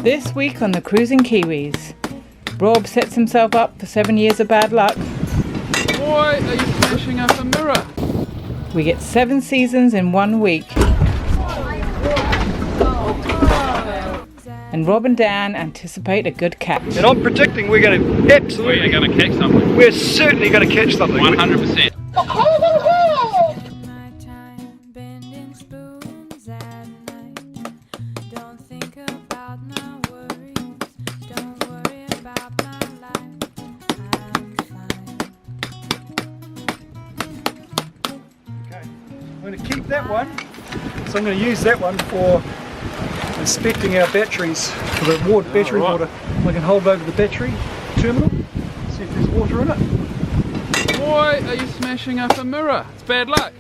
This week on the Cruising Kiwis, Rob sets himself up for 7 years of bad luck. Why are you smashing up a mirror? We get 7 seasons in 1 week. And Rob and Dan anticipate a good catch. And I'm predicting we're going to absolutely... We're going to catch something. We're certainly going to catch something. 100%. I'm going to keep that one, so I'm going to use that one for inspecting our batteries for the battery water. I can hold over the battery terminal, see if there's water in it. Why are you smashing up a mirror? It's bad luck.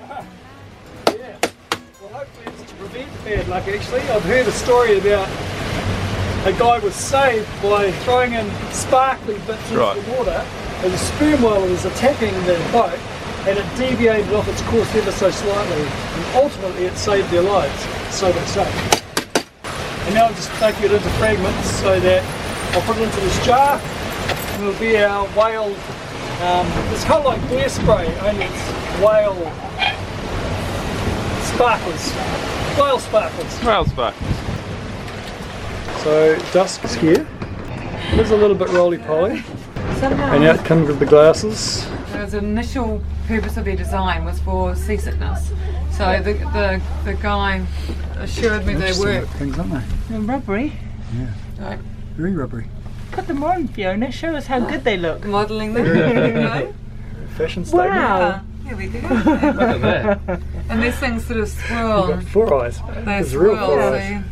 Yeah, well hopefully it's to prevent bad luck actually. I've heard a story about a guy was saved by throwing in sparkly bits into the water and the sperm whale was attacking the boat and it deviated off its course ever so slightly and ultimately it saved their lives, so they say. And now I'm just taking it into fragments so that I'll put it into this jar and it'll be our whale, it's kind of like glare spray, only it's whale sparklers, whale sparklers. Whale sparklers. So dusk is here, it is a little bit roly-poly Somehow, and out comes with the glasses. the initial purpose of their design was for seasickness. So the guy assured me they were Things, aren't they? rubbery. Yeah, Right. very rubbery. Put them on, Fiona. Show us how good they look. Modelling them, Wow. Fashion statement. Wow. Here we go. Look at that. And these things sort of You've swirl. got 4 eyes. They It's real swirl, 4 so eyes.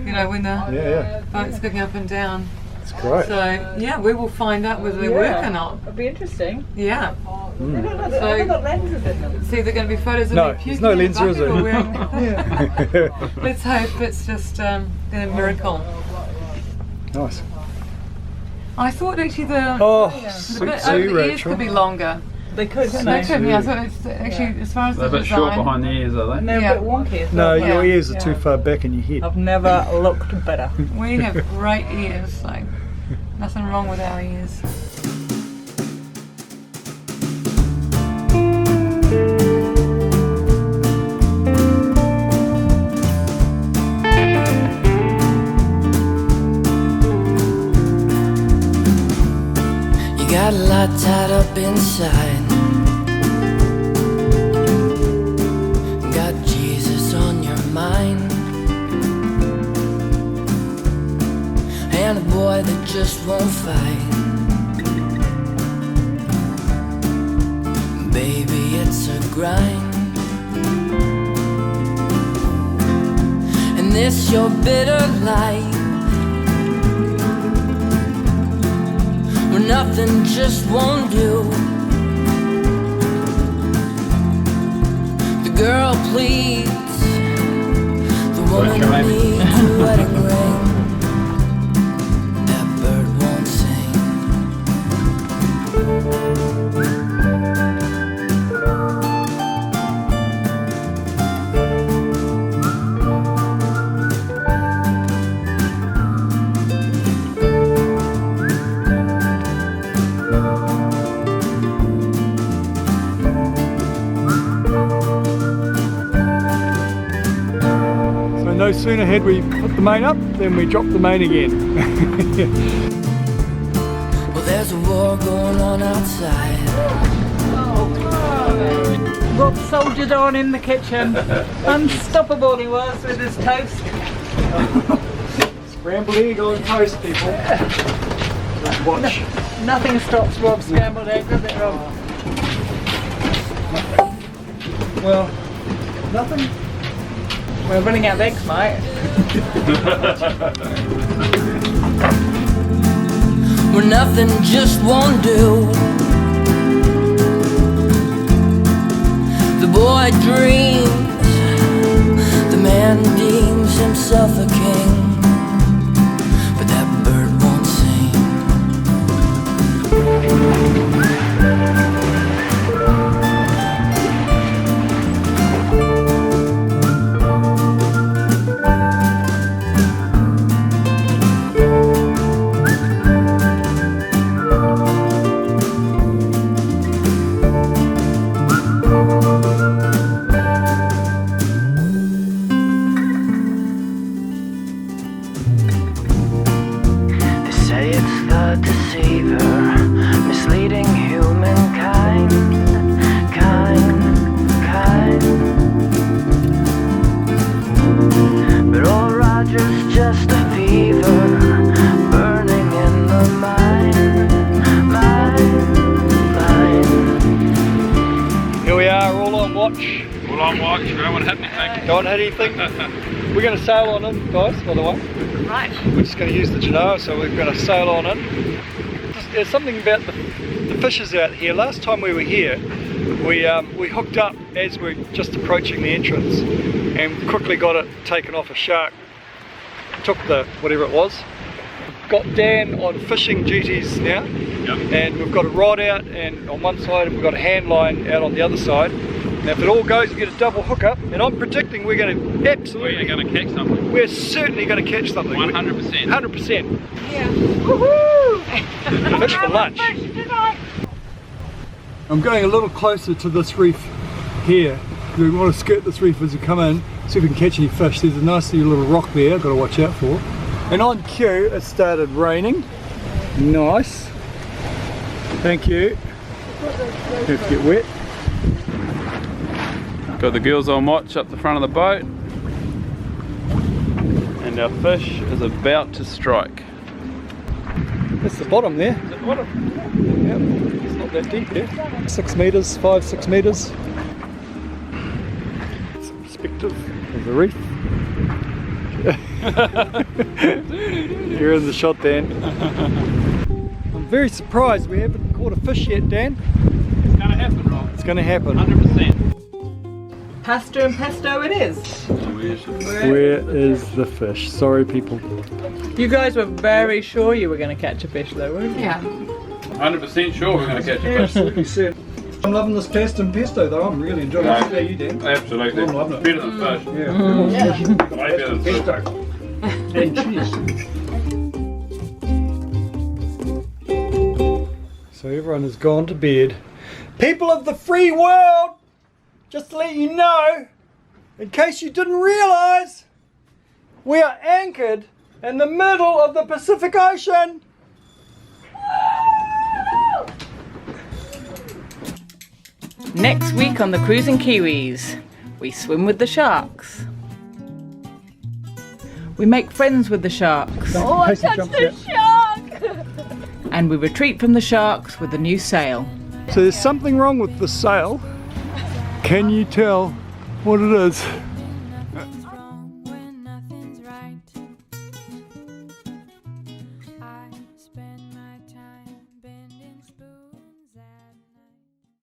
you know when the Yeah, boat's going up and down. it's great. So yeah, we will find out whether they work or not. It'll be interesting. Yeah. They've got lenses in them. See, they're going to be photos of No, me there's puking no in the lens, is bucket or there? wearing- Let's hope it's just a miracle. Nice. I thought actually the Sweet bit sea over the ears Rachel. could be longer. They could, couldn't They they? could, yeah. So it's actually as far as They're a the bit short design. behind the ears, are And they? they're Yeah. a bit wonky as No, well. your Yeah. ears are too far back in your head. I've never looked better. We have great ears, so nothing wrong with our ears. You got a lot tied up inside. Got Jesus on your mind. And a boy that just won't fight. Baby, it's a grind. And this your bitter life, where nothing just won't do. The girl pleads, the woman needs a wedding ring. That bird won't sing. So no sooner had we put the main up than we dropped the main again. Well, there's a war going on outside. Rob soldiered on in the kitchen. Unstoppable he was with his toast. Scrambled egg on toast, people. Just watch. Nothing stops Rob's scrambled egg, does it, Rob? Well, nothing. We're running out of eggs, mate. Where nothing just won't do. The boy dreams, the man deems himself a king, but that bird won't sing. I'm watching. I don't want to hit anything. Don't hit anything. We're going to sail on in, guys, by the way. Right. We're just going to use the genoa, so we're going to sail on in. There's something about the fishes out here. Last time we were here, we hooked up as we're just approaching the entrance and quickly got it taken off a shark. Took the whatever it was. Got Dan on fishing duties now, and we've got a rod out and on one side, and we've got a hand line out on the other side. Now if it all goes, we get a double hookup, and I'm predicting we're going to absolutely... We're going to catch something. We're certainly going to catch something. 100%. 100%. Yeah. Woohoo! Fish for lunch. I'm going a little closer to this reef here. We want to skirt this reef as we come in, see if we can catch any fish. There's a nice little rock there I've got to watch out for. And on cue, it started raining. Nice. Thank you. Have to get wet. Got the girls on watch up the front of the boat. And our fish is about to strike. That's the bottom there. At the bottom. Yep. It's not that deep there. 6 metres, 5-6 metres. Some perspective of the reef. You're in the shot, Dan. I'm very surprised we haven't caught a fish yet, Dan. It's going to happen, Rob. It's going to happen. 100%. Pasta and pesto it is. Where is the fish? Sorry, people. You guys were very sure you were going to catch a fish though, weren't you? Yeah. 100% sure we're going to catch a fish. Absolutely certain. I'm loving this pasta and pesto though. I'm really enjoying it. How about you, Dan? Absolutely. I'm loving it. Better than fish. Yeah. Way better than Pesto. fish. And cheese. So everyone has gone to bed. People of the free world, just to let you know, in case you didn't realise, we are anchored in the middle of the Pacific Ocean. Next week on the Cruising Kiwis, we swim with the sharks. We make friends with the sharks. Oh, I touched the shark! And we retreat from the sharks with a new sail. So there's something wrong with the sail. Can you tell what it is?